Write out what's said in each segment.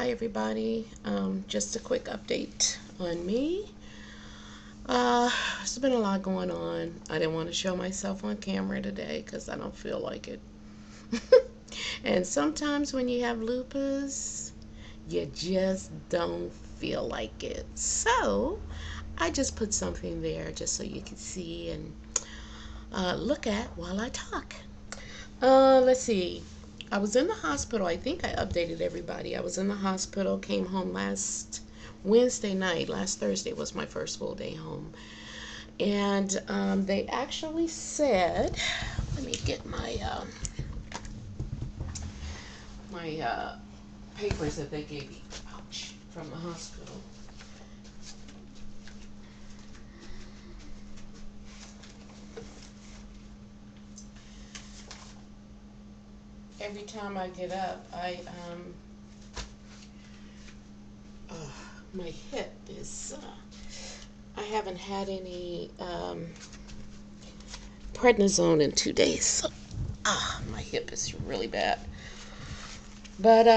Hi everybody. Just a quick update on me. There's been a lot going on. I didn't want to show myself on camera today because I don't feel like it. And sometimes when you have lupus, you just don't feel like it. So I just put something there just so you can see and look at while I talk. Let's see. I was in the hospital. I think I updated everybody. I was in the hospital, came home last Wednesday night. Last Thursday was my first full day home. And they actually said, let me get my papers that they gave me, ouch, from the hospital. Every time I get up, uh, my hip is, I haven't had any prednisone in 2 days. So, my hip is really bad. But,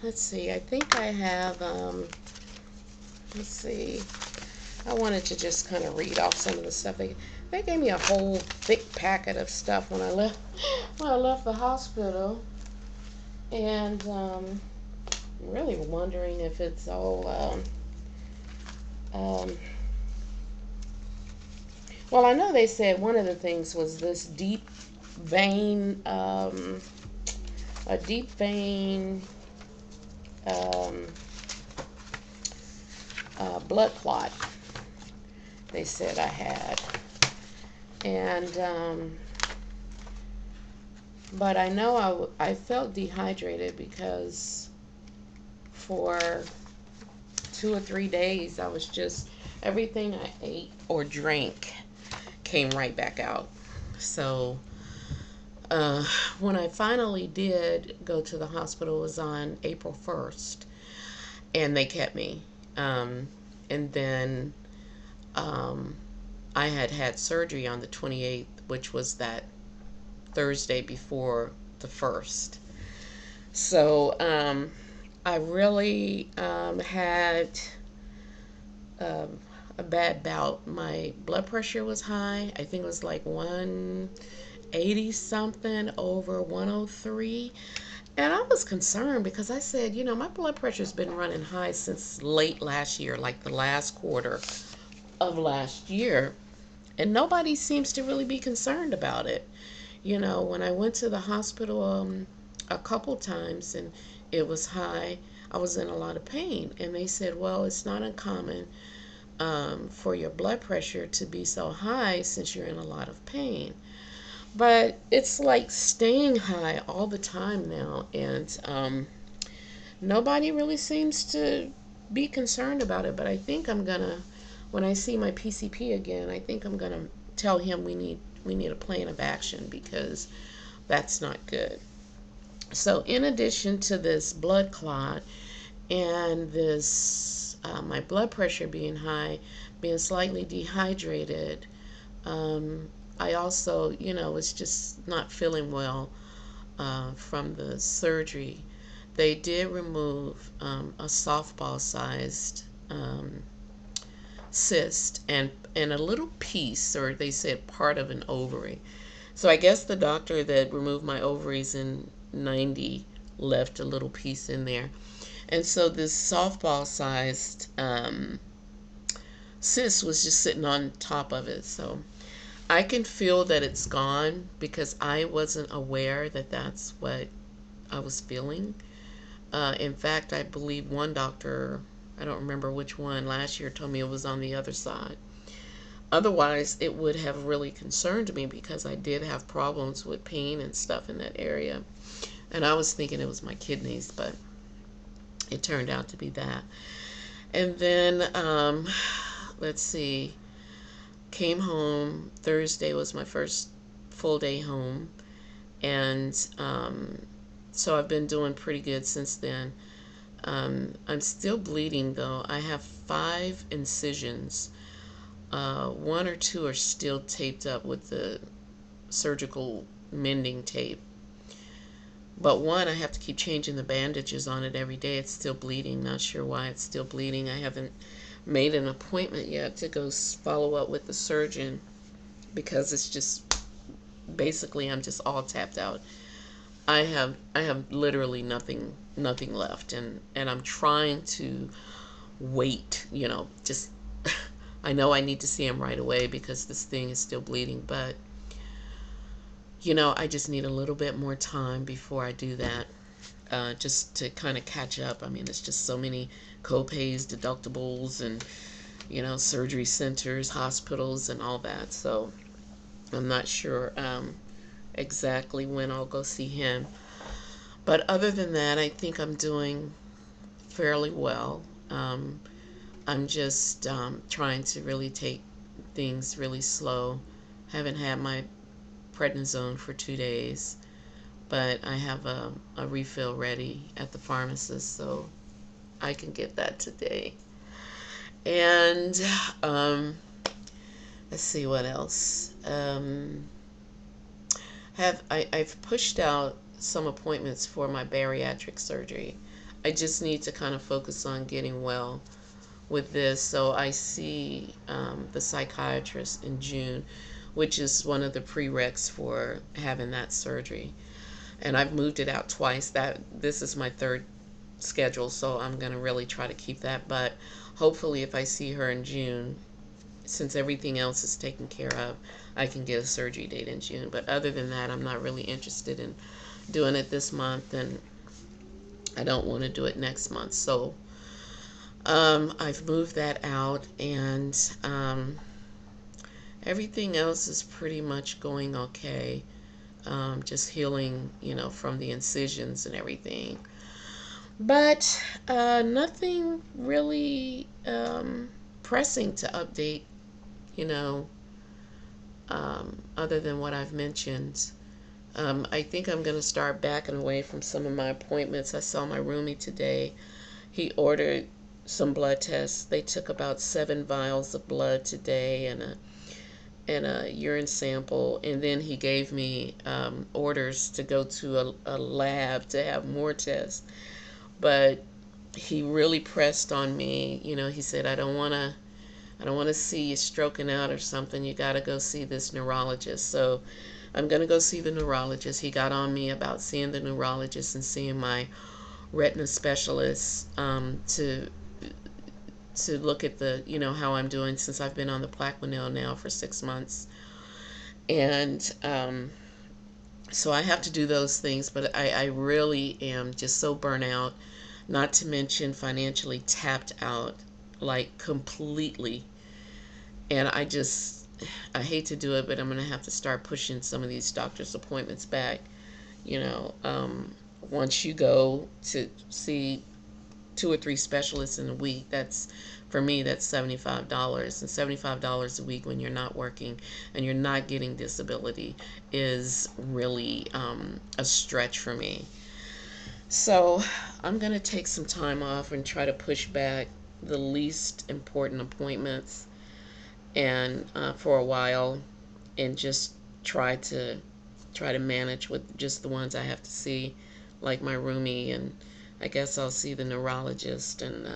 let's see, I think I have, let's see, I wanted to just kind of read off some of the stuff. They gave me a whole thick packet of stuff when I left the hospital. And, really wondering if it's all, well, I know they said one of the things was this deep vein, a deep vein blood clot. They said I had, and but I know I felt dehydrated because for 2 or 3 days I was just everything I ate or drank came right back out. So when I finally did go to the hospital, it was on April 1st, and they kept me. And then I had surgery on the 28th, which was that Thursday before the 1st. So I really had a bad bout. My blood pressure was high. I think it was like 180 something over 103. And I was concerned because I said, my blood pressure's been running high since late last year, like the last quarter of last year. And nobody seems to really be concerned about it. When I went to the hospital a couple times and it was high, I was in a lot of pain. And they said, well, it's not uncommon for your blood pressure to be so high since you're in a lot of pain. But it's like staying high all the time now, and nobody really seems to be concerned about it. But I think I'm gonna, when I see my PCP again, I think I'm gonna tell him we need a plan of action because that's not good. So in addition to this blood clot and this my blood pressure being high, being slightly dehydrated, I also, was just not feeling well from the surgery. They did remove a softball-sized cyst and a little piece, or they said part of an ovary. So I guess the doctor that removed my ovaries in 90 left a little piece in there. And so this softball-sized cyst was just sitting on top of it. So I can feel that it's gone because I wasn't aware that that's what I was feeling. In fact, I believe one doctor, I don't remember which one, last year told me it was on the other side. Otherwise, it would have really concerned me because I did have problems with pain and stuff in that area. And I was thinking it was my kidneys, but it turned out to be that. And then, let's see, came home. Thursday was my first full day home. And so I've been doing pretty good since then. I'm still bleeding, though. I have 5 incisions. 1 or 2 are still taped up with the surgical mending tape. But one, I have to keep changing the bandages on it every day. It's still bleeding. Not sure why it's still bleeding. I haven't made an appointment yet to go follow up with the surgeon because it's just basically I'm just all tapped out. I have literally nothing left, and I'm trying to wait, just I know I need to see him right away because this thing is still bleeding, but I just need a little bit more time before I do that, just to kind of catch up. I mean, it's just so many co-pays, deductibles, and surgery centers, hospitals, and all that. So I'm not sure exactly when I'll go see him. But other than that, I think I'm doing fairly well. I'm just trying to really take things really slow. Haven't had my prednisone for 2 days, but I have a refill ready at the pharmacist, so I can get that today. And let's see what else. I've pushed out some appointments for my bariatric surgery. I just need to kind of focus on getting well with this. So I see the psychiatrist in June, which is one of the prereqs for having that surgery. And I've moved it out twice. This is my third schedule, so I'm going to really try to keep that. But hopefully if I see her in June, since everything else is taken care of, I can get a surgery date in June. But other than that, I'm not really interested in doing it this month, and I don't want to do it next month. So I've moved that out, and everything else is pretty much going okay. Just healing, from the incisions and everything. But nothing really pressing to update, you know, other than what I've mentioned. I think I'm going to start backing away from some of my appointments. I saw my roomie today. He ordered some blood tests. They took about 7 vials of blood today and a urine sample, and then he gave me orders to go to a lab to have more tests. But he really pressed on me. He said, I don't want to see you stroking out or something. You got to go see this neurologist. So I'm going to go see the neurologist. He got on me about seeing the neurologist and seeing my retina specialist, to look at the, how I'm doing since I've been on the Plaquenil now for 6 months. And so I have to do those things, but I really am just so burnt out, not to mention financially tapped out, like completely. And I hate to do it, but I'm going to have to start pushing some of these doctor's appointments back. You know, once you go to see 2 or 3 specialists in a week, for me, that's $75. And $75 a week when you're not working and you're not getting disability is really a stretch for me. So I'm going to take some time off and try to push back the least important appointments and for a while, and just try to manage with just the ones I have to see, like my roomie, and I guess I'll see the neurologist, and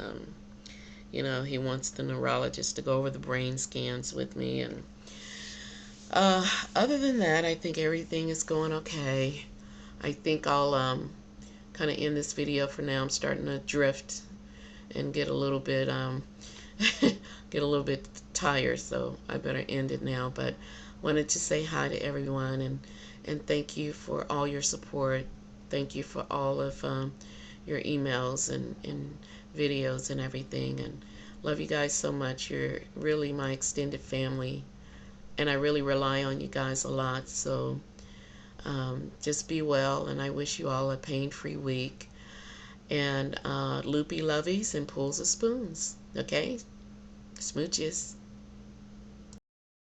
he wants the neurologist to go over the brain scans with me, and other than that, I think everything is going okay. I think I'll kind of end this video for now. I'm starting to drift and get a little bit get a little bit tired, so I better end it now. But wanted to say hi to everyone, and thank you for all your support. Thank you for all of your emails and videos and everything, and love you guys so much. You're really my extended family, and I really rely on you guys a lot. So just be well, and I wish you all a pain-free week, and loopy lovies and pulls of spoons. Okay, smooches.